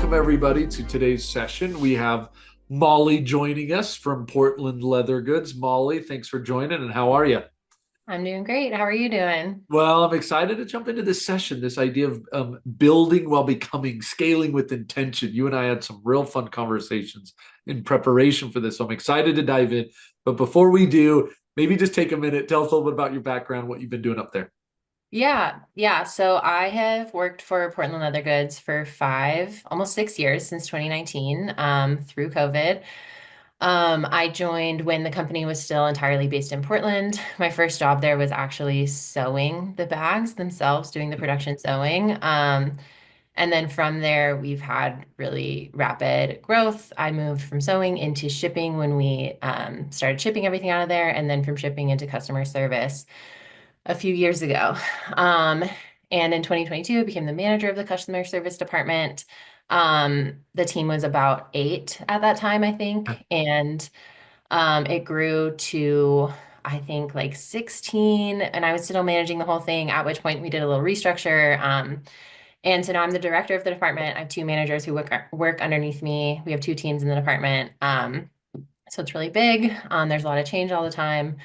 welcome everybody to today's session. We have Molly joining us from Portland Leather Goods. Molly, thanks for joining, and how are you? I'm doing great. How are you doing? Well, I'm excited to jump into this session, this idea of building while becoming, scaling with intention. You and I had some real fun conversations in preparation for this, so I'm excited to dive in. But before we do, maybe just take a minute, tell us a little bit about your background, what you've been doing up there. Yeah. So I have worked for Portland Leather Goods for almost 6 years since 2019, through COVID. I joined when the company was still entirely based in Portland. My first job there was actually sewing the bags themselves, doing the production sewing. And then from there, we've had really rapid growth. I moved from sewing into shipping when we started shipping everything out of there, and then from shipping into customer service a few years ago. Um, and in 2022, I became the manager of the customer service department. The team was about eight at that time, I think, and it grew to, I think, like 16, and I was still managing the whole thing, at which point we did a little restructure. And so now I'm the director of the department. I have two managers who work underneath me. We have two teams in the department. So it's really big. There's a lot of change all the time.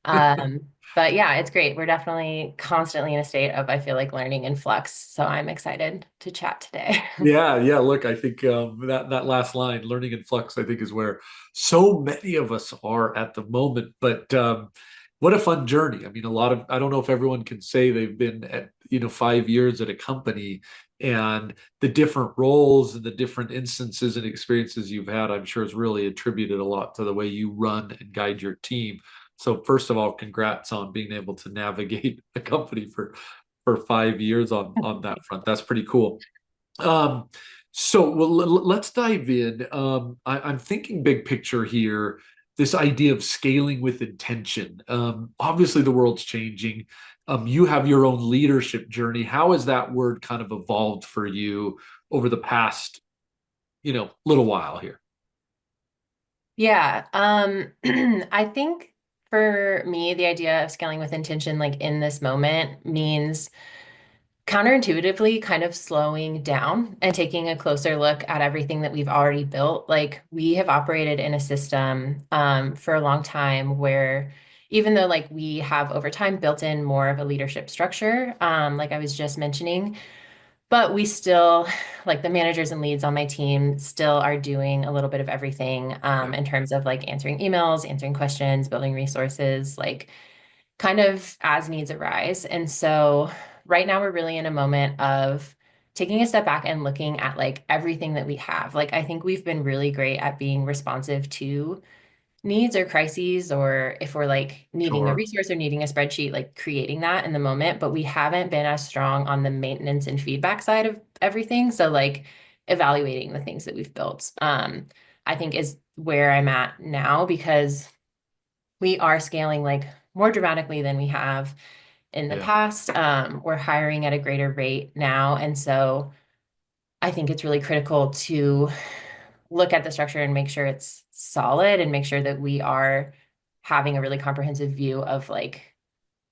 Um, but yeah, it's great. We're definitely constantly in a state of, I feel like, learning in flux. So I'm excited to chat today. Yeah, yeah. Look, I think that last line, "learning in flux," I think is where so many of us are at the moment. But what a fun journey! I mean, I don't know if everyone can say they've been at 5 years at a company, and the different roles and the different instances and experiences you've had. I'm sure has really attributed a lot to the way you run and guide your team. So, first of all, congrats on being able to navigate a company for 5 years on that front. That's pretty cool. Um, let's dive in. I'm thinking big picture here, this idea of scaling with intention. Obviously, the world's changing. You have your own leadership journey. How has that word kind of evolved for you over the past, little while here? Yeah. I think for me, the idea of scaling with intention, like in this moment, means counterintuitively kind of slowing down and taking a closer look at everything that we've already built. Like we have operated in a system for a long time where even though like we have over time built in more of a leadership structure, like I was just mentioning, but we still, like the managers and leads on my team, still are doing a little bit of everything Yeah, in terms of like answering emails, answering questions, building resources, like kind of as needs arise. And so right now we're really in a moment of taking a step back and looking at like everything that we have. Like I think we've been really great at being responsive to needs or crises, or if we're like needing a sure. resource or needing a spreadsheet, like creating that in the moment, but we haven't been as strong on the maintenance and feedback side of everything. So like evaluating the things that we've built, I think is where I'm at now because we are scaling like more dramatically than we have in the Yeah. past. We're hiring at a greater rate now. And so I think it's really critical to look at the structure and make sure it's solid and make sure that we are having a really comprehensive view of like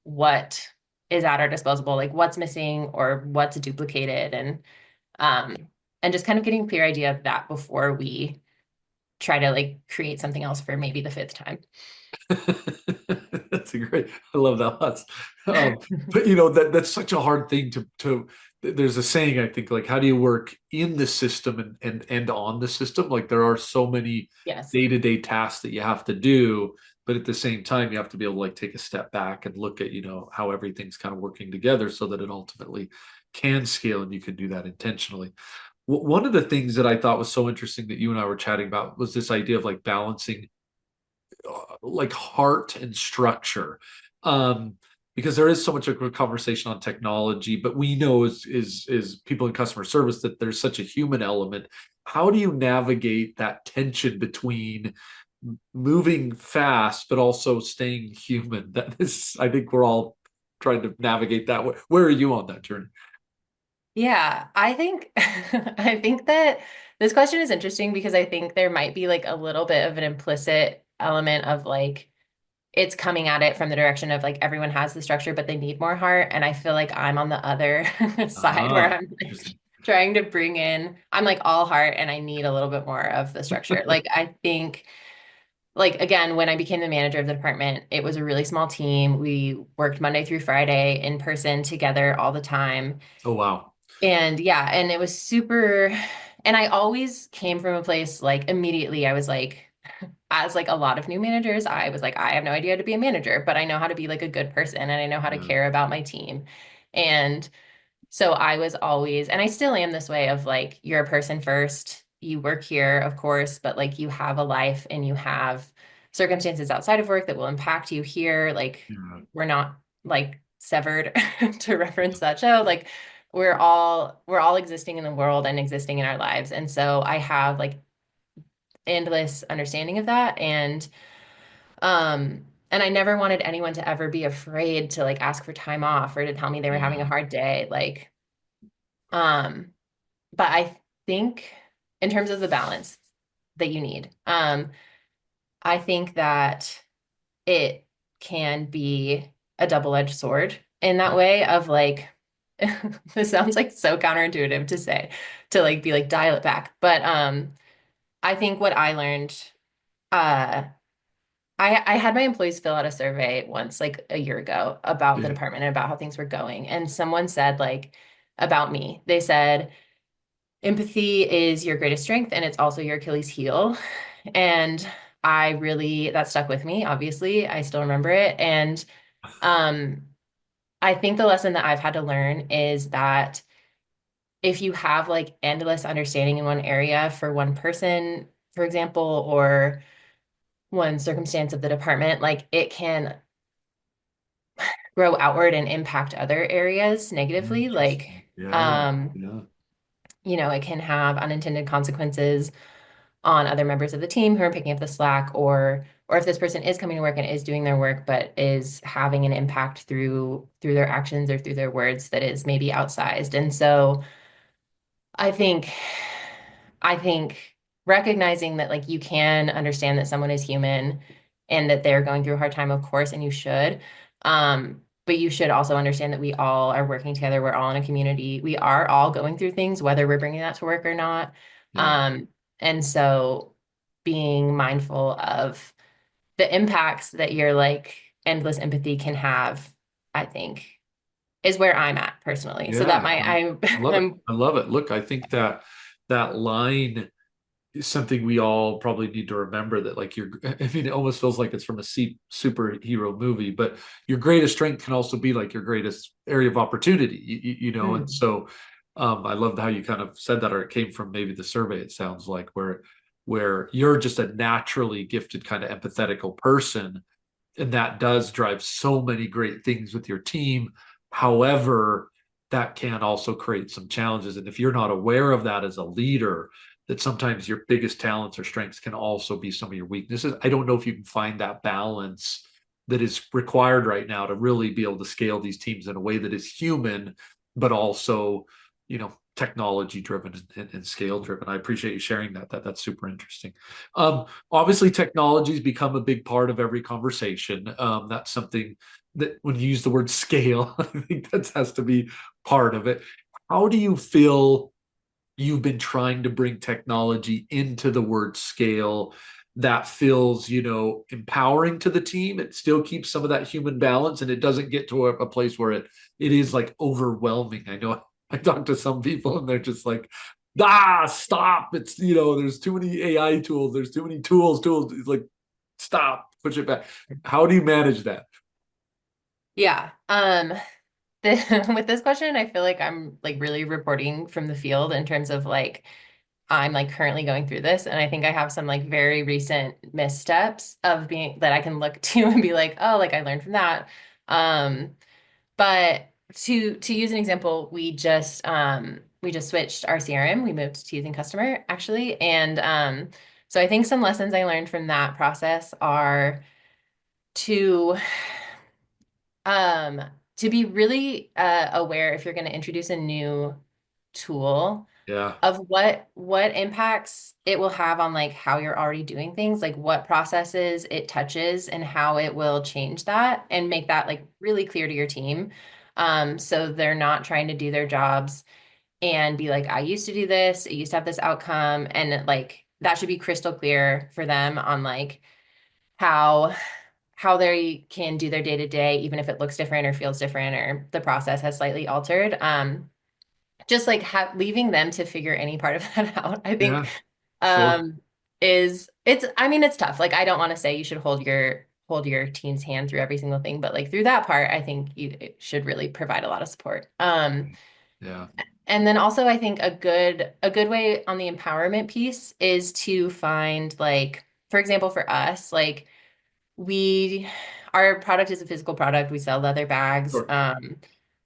what is at our disposal, like what's missing or what's duplicated, um and just kind of getting a clear idea of that before we try to like create something else for maybe the fifth time. That's a great. I love that lots. But that's such a hard thing to. There's a saying I think like how do you work in the system and on the system? Like there are so many Yes. day-to-day tasks that you have to do, but at the same time you have to be able to like take a step back and look at how everything's kind of working together so that it ultimately can scale and you can do that intentionally. One of the things that I thought was so interesting that you and I were chatting about was this idea of like balancing like heart and structure. Um, because there is so much of a conversation on technology, but we know is people in customer service that there's such a human element. How do you navigate that tension between moving fast but also staying human? That is, I think we're all trying to navigate that. Where are you on that journey? Yeah, I think I think that this question is interesting because I think there might be like a little bit of an implicit element of like it's coming at it from the direction of like everyone has the structure, but they need more heart. And I feel like I'm on the other side where Ah, I'm like, interesting. trying to bring in, I'm like all heart and I need a little bit more of the structure. Like I think like again, when I became the manager of the department, it was a really small team. We worked Monday through Friday in person together all the time. Oh wow. And yeah, and it was super, and I always came from a place like immediately I was like, as like a lot of new managers, I was like, I have no idea how to be a manager, but I know how to be like a good person and I know how to Yeah. care about my team. And so I was always, and I still am this way of like, you're a person first. You work here, of course, but like you have a life and you have circumstances outside of work that will impact you here. Like Yeah. we're not like severed to reference that show. Like we're all existing in the world and existing in our lives. And so I have like endless understanding of that. And I never wanted anyone to ever be afraid to like ask for time off or to tell me they were having a Yeah. hard day. Um, but I think in terms of the balance that you need, I think that it can be a double-edged sword in that Yeah. way of like, this sounds like so counterintuitive to say, to like be like dial it back. But I think what I learned, uh, I had my employees fill out a survey once, like a year ago, about the Yeah. department and about how things were going. And someone said, like, about me, they said, empathy is your greatest strength and it's also your Achilles heel. And I really, that stuck with me, obviously. I still remember it. And um, I think the lesson that I've had to learn is that if you have like endless understanding in one area for one person, for example, or one circumstance of the department, like it can grow outward and impact other areas negatively. Interesting. Like, Yeah. Yeah. it can have unintended consequences on other members of the team who are picking up the slack, or if this person is coming to work and is doing their work but is having an impact through their actions or through their words that is maybe outsized. And so I think I think recognizing that like you can understand that someone is human and that they're going through a hard time, of course, and you should. But you should also understand that we all are working together. We're all in a community. We are all going through things, whether we're bringing that to work or not. Yeah. And so being mindful of the impacts that your like endless empathy can have, I think, is where I'm at personally. So that Yeah. might I'm I love it. I'm I love it. Look, I think that that line is something we all probably need to remember that like your I mean it almost feels like it's from a superhero movie, but your greatest strength can also be like your greatest area of opportunity, and Hmm. so I loved how you kind of said that, or it came from maybe the survey, it sounds like, where you're just a naturally gifted kind of empathetical person, and that does drive so many great things with your team. However, that can also create some challenges. And if you're not aware of that as a leader, that sometimes your biggest talents or strengths can also be some of your weaknesses. I don't know if you can find that balance that is required right now to really be able to scale these teams in a way that is human, but also, technology driven and scale driven. I appreciate you sharing that. That's super interesting. Obviously, technology has become a big part of every conversation. That's something that when you use the word scale, I think that has to be part of it. How do you feel you've been trying to bring technology into the word scale that feels, empowering to the team? It still keeps some of that human balance and it doesn't get to a place where it is like overwhelming. I know I talk to some people and they're just like, stop. It's, there's too many AI tools, there's too many tools. It's like, stop, push it back. How do you manage that? Yeah. With this question, I feel like I'm like really reporting from the field in terms of like I'm like currently going through this, and I think I have some like very recent missteps of being that I can look to and be like, oh, like I learned from that. Um, but to use an example, we just switched our CRM. We moved to using customer actually, and so I think some lessons I learned from that process are to um, to be really aware if you're going to introduce a new tool Yeah. of what impacts it will have on like how you're already doing things, like what processes it touches and how it will change that and make that like really clear to your team. So they're not trying to do their jobs and be like, I used to do this, it used to have this outcome, and like that should be crystal clear for them on like how they can do their day to day, even if it looks different or feels different or the process has slightly altered. Just like leaving them to figure any part of that out, I think, Yeah, sure. um, is it's. I mean, it's tough. Like, I don't want to say you should hold your team's hand through every single thing, but like through that part, I think you it should really provide a lot of support. Yeah, And then also, I think a good way on the empowerment piece is to find like, for example, for us, like we our product is a physical product. We sell leather bags. sure,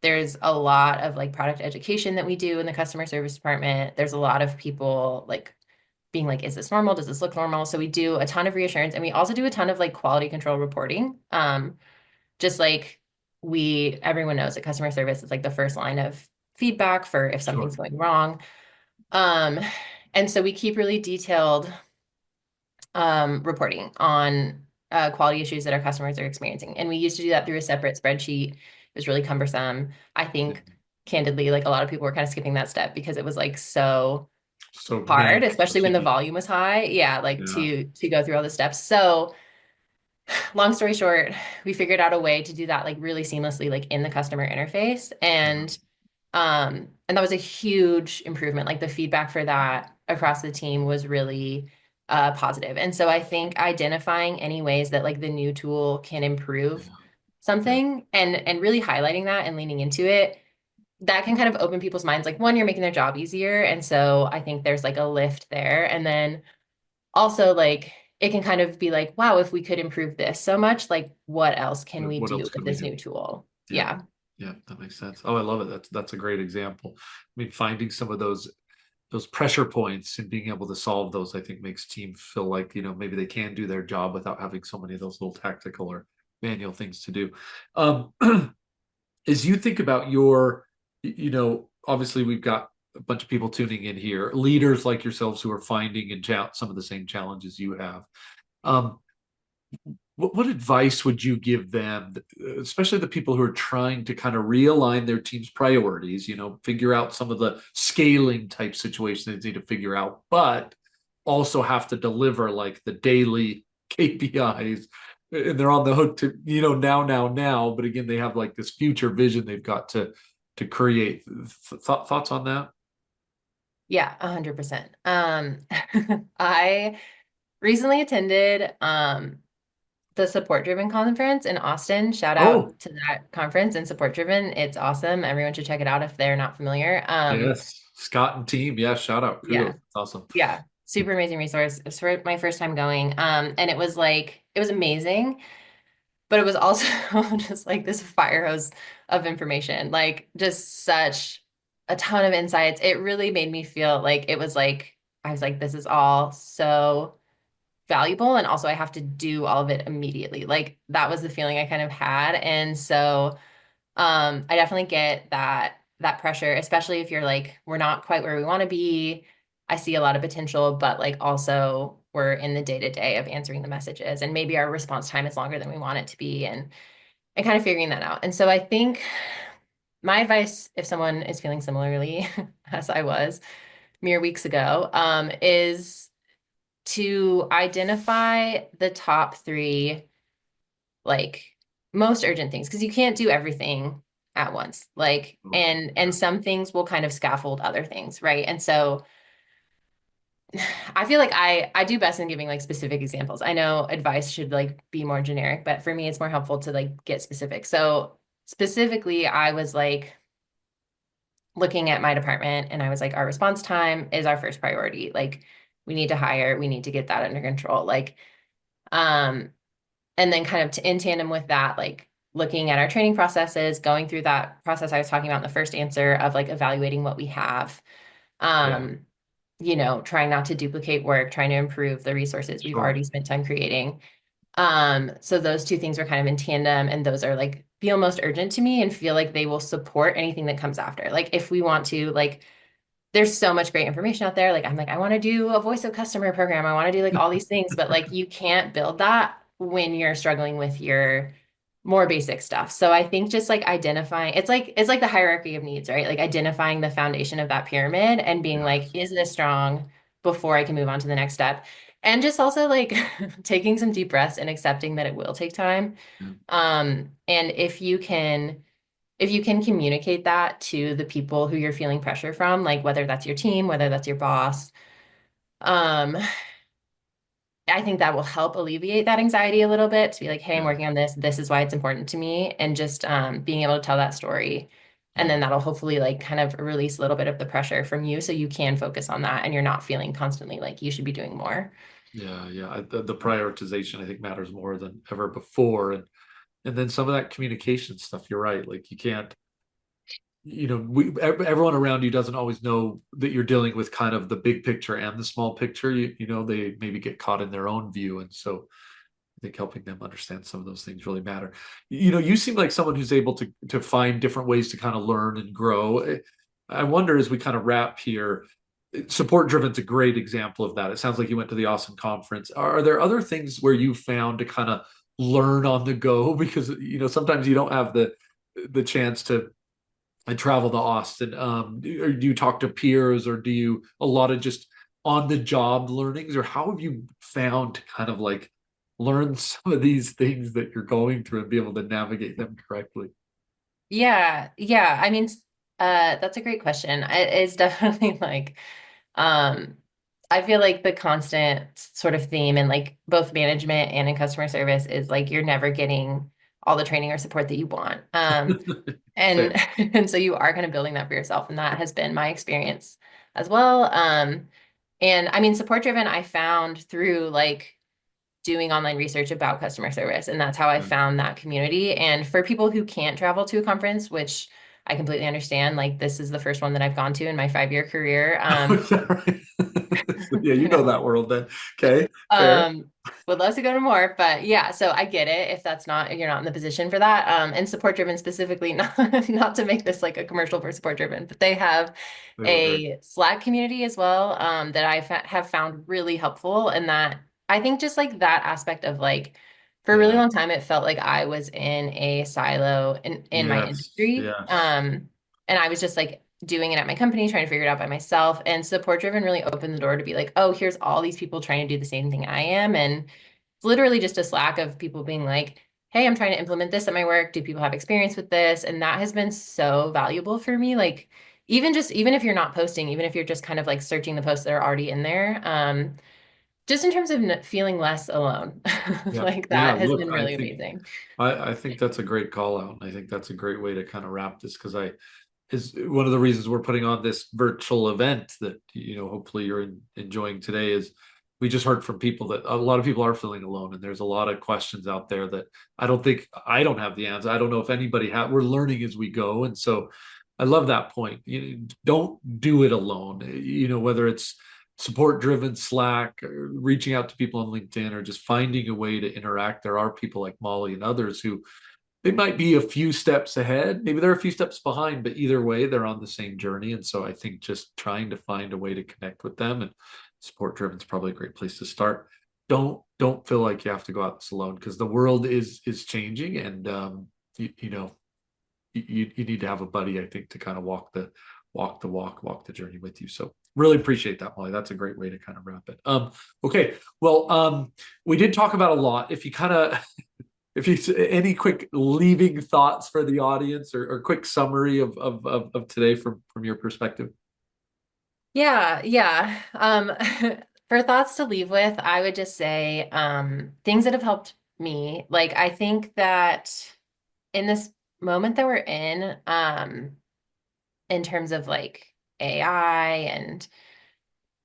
There's a lot of like product education that we do in the customer service department. There's a lot of people like being like, is this normal? Does this look normal? So we do a ton of reassurance, and we also do a ton of like quality control reporting. Just like everyone knows that customer service is like the first line of feedback for if sure. something's going wrong. Um, and so we keep really detailed reporting on quality issues that our customers are experiencing. And we used to do that through a separate spreadsheet. It was really cumbersome. I Yeah. think, candidly, like a lot of people were kind of skipping that step because it was like so So hard, manual especially when the keeping. volume was high. Yeah, like Yeah, to go through all the steps. So long story short, we figured out a way to do that like really seamlessly, like in the customer interface. yeah, And that was a huge improvement. Like the feedback for that across the team was really positive. And so I think identifying any ways that like the new tool can improve yeah, yeah, something and really highlighting that and leaning into it, that can kind of open people's minds. Like one, you're making their job easier. And so I think there's like a lift there. And then also like it can kind of be like, wow, if we could improve this so much, like what else can we what do else with could we this do? new tool? Yeah, Yeah. yeah, that makes sense. Oh, I love it. That's a great example. I mean, finding some of those pressure points and being able to solve those, I think makes team feel like, maybe they can do their job without having so many of those little tactical or manual things to do. Um, as you think about obviously we've got a bunch of people tuning in here, leaders like yourselves who are finding and some of the same challenges you have. Um, what advice would you give them, especially the people who are trying to kind of realign their team's priorities, figure out some of the scaling type situations they need to figure out, but also have to deliver like the daily KPIs, and they're on the hook to, now, but again, they have like this future vision they've got to create. Thoughts on that? Yeah, 100%. I recently attended the Support Driven conference in Austin. Shout Oh, out to that conference and Support Driven. It's awesome. Everyone should check it out if they're not familiar. yes, Scott and team. Yeah, shout out. Yeah, Kudos. That's awesome. yeah. Super amazing resource. It was for my first time going. And it was like it was amazing, but it was also just like this fire hose of information. Like just such a ton of insights. It really made me feel like it was like I was like, this is all so valuable, and also I have to do all of it immediately. Like that was the feeling I kind of had. And so I definitely get that pressure, especially if you're like, we're not quite where we want to be. I see a lot of potential, but like also we're in the day to day of answering the messages, and maybe our response time is longer than we want it to be, and kind of figuring that out. And so I think my advice, if someone is feeling similarly as I was mere weeks ago, is to identify the top three like most urgent things, because you can't do everything at once. Like Yeah, and some things will kind of scaffold other things, right? And so I feel like I do best in giving like specific examples. I know advice should like be more generic, but for me it's more helpful to like get specific. So specifically, I was like looking at my department and I was like, our response time is our first priority. Like we need to hire, we need to get that under control. Like um and then kind of in tandem with that, like looking at our training processes, going through that process I was talking about in the first answer of like evaluating what we have, yeah, um, trying not to duplicate work, trying to improve the resources we've sure. already spent time creating. So those two things were kind of in tandem, and those are like feel most urgent to me and feel like they will support anything that comes after. Like if we want to, like there's so much great information out there. Like I'm like, I want to do a voice of customer program. I want to do like all these things, but like you can't build that when you're struggling with your more basic stuff. So I think just like identifying, it's like the hierarchy of needs, right? Like identifying the foundation of that pyramid and being like, Yes. is this strong before I can move on to the next step? And just also like taking some deep breaths and accepting that it will take time. Yeah. And if you can communicate that to the people who you're feeling pressure from, like whether that's your team, whether that's your boss, um, I think that will help alleviate that anxiety a little bit to be like, hey, I'm Yeah. working on this. This is why it's important to me. And just being able to tell that story. And Yeah. then that'll hopefully like kind of release a little bit of the pressure from you so you can focus on that and you're not feeling constantly like you should be doing more. Yeah. Yeah. The prioritization, I think, matters more than ever before. And then some of that communication stuff, you're right. Like you can't, everyone around you doesn't always know that you're dealing with kind of the big picture and the small picture. They maybe get caught in their own view. And so I think helping them understand some of those things really matter. You seem like someone who's able to find different ways to kind of learn and grow. I wonder as we kind of wrap here, support driven's a great example of that. It sounds like you went to the Austin conference. Are there other things where you found to kind of learn on the go? Because sometimes you don't have the chance to travel to Austin. Or do you talk to peers, or do you a lot of just on the job learnings, or how have you found to kind of like learn some of these things that you're going through and be able to navigate them correctly? Yeah, yeah. I mean, that's a great question. It's definitely like, um, I feel like the constant sort of theme in like both management and in customer service is like you're never getting all the training or support that you want. And Fair. and so you are kind of building that for yourself, and that has been my experience as well. And I mean, support driven, I found through like doing online research about customer service. And that's how I Yeah. found that community. And for people who can't travel to a conference, which I completely understand, like this is the first one that I've gone to in my 5-year career. Yeah, right. Yeah, you know that world then. Okay, fair. Um, would love to go to more, but yeah, so I get it if that's not, you're not in the position for that. And support driven specifically, not to make this like a commercial for support driven, but they have They were great. a Slack community as well, that have found really helpful. And that I think just like that aspect of like, for a really Yeah. long time, it felt like I was in a silo in my Yes. industry. Yes. And I was just like doing it at my company, trying to figure it out by myself. And support driven really opened the door to be like, oh, here's all these people trying to do the same thing I am. And it's literally just a Slack of people being like, hey, I'm trying to implement this at my work. Do people have experience with this? And that has been so valuable for me. Like, even if you're not posting, even if you're just kind of like searching the posts that are already in there, just in terms of feeling less alone, Yeah. like Yeah. that has Look, been really amazing. I think that's a great call out. And I think that's a great way to kind of wrap this because I is one of the reasons we're putting on this virtual event that hopefully you're enjoying today is we just heard from people that a lot of people are feeling alone and there's a lot of questions out there that I don't have the answer. I don't know if anybody we're learning as we go. And so I love that point. Don't do it alone. Whether it's support driven Slack or reaching out to people on LinkedIn or just finding a way to interact. There are people like Molly and others who they might be a few steps ahead. Maybe they're a few steps behind, but either way, they're on the same journey. And so I think just trying to find a way to connect with them and support driven is probably a great place to start. Don't feel like you have to go out this alone because the world is changing, and you need to have a buddy, I think, to kind of walk the journey with you. So really appreciate that, Molly. That's a great way to kind of wrap it. Okay, well, we did talk about a lot. If you kind of if you any quick leaving thoughts for the audience or quick summary of today from your perspective. Yeah, yeah. For thoughts to leave with, I would just say things that have helped me. Like I think that in this moment that we're in terms of like AI and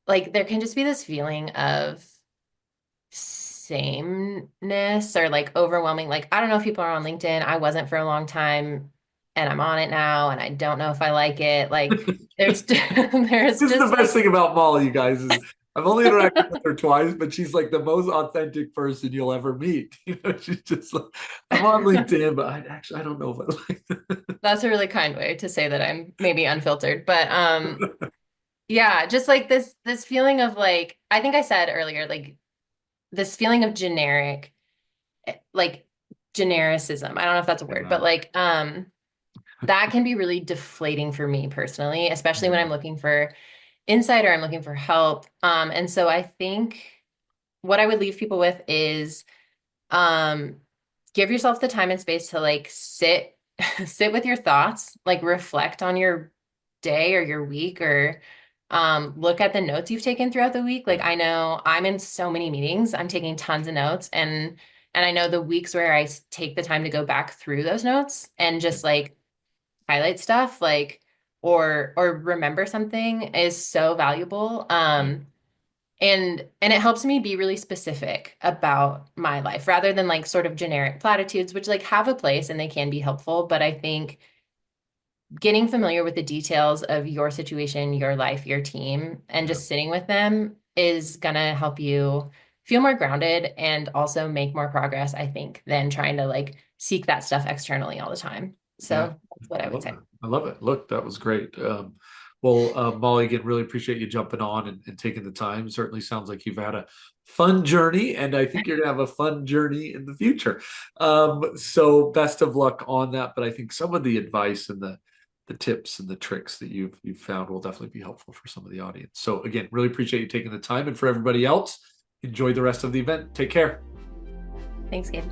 like there can just be this feeling of sameness or like overwhelming. Like I don't know if people are on LinkedIn. I wasn't for a long time and I'm on it now and I don't know if I like it. Like there's there's This is the just best like thing about Molly, you guys, is I've only interacted with her twice, but she's like the most authentic person you'll ever meet. She's just like, I'm on LinkedIn, but I don't know if I like that. that's a really kind way to say that I'm maybe unfiltered. But yeah, just like this feeling of like I think I said earlier, like this feeling of generic, like genericism. I don't know if that's a word, but Yeah. like that can be really deflating for me personally, especially when Yeah. I'm looking for insight or I'm looking for help. And so I think what I would leave people with is um give yourself the time and space to like sit sit with your thoughts, like reflect on your day or your week, or look at the notes you've taken throughout the week. Like Yeah. I know I'm in so many meetings, I'm taking tons of notes, and I know the weeks where take the time to go back through those notes and Yeah. just like highlight stuff, like or remember something is so valuable. Yeah. And it helps me be really specific about my life rather than like sort of generic platitudes, which like have a place and they can be helpful. But I think getting familiar with the details of your situation, your life, your team, and Yeah. just sitting with them is gonna help you feel more grounded and also make more progress, I think, than trying to like seek that stuff externally all the time. Yeah. So that's what I I would love say. it. I love it. Look, that was great. Well, Molly, again, really appreciate you jumping on and taking the time. Certainly sounds like you've had a fun journey, and I think you're gonna have a fun journey in the future. So best of luck on that. But I think some of the advice and the tips and the tricks that you've found will definitely be helpful for some of the audience. So again, really appreciate you taking the time. And for everybody else, enjoy the rest of the event. Take care. Thanks, Gabe.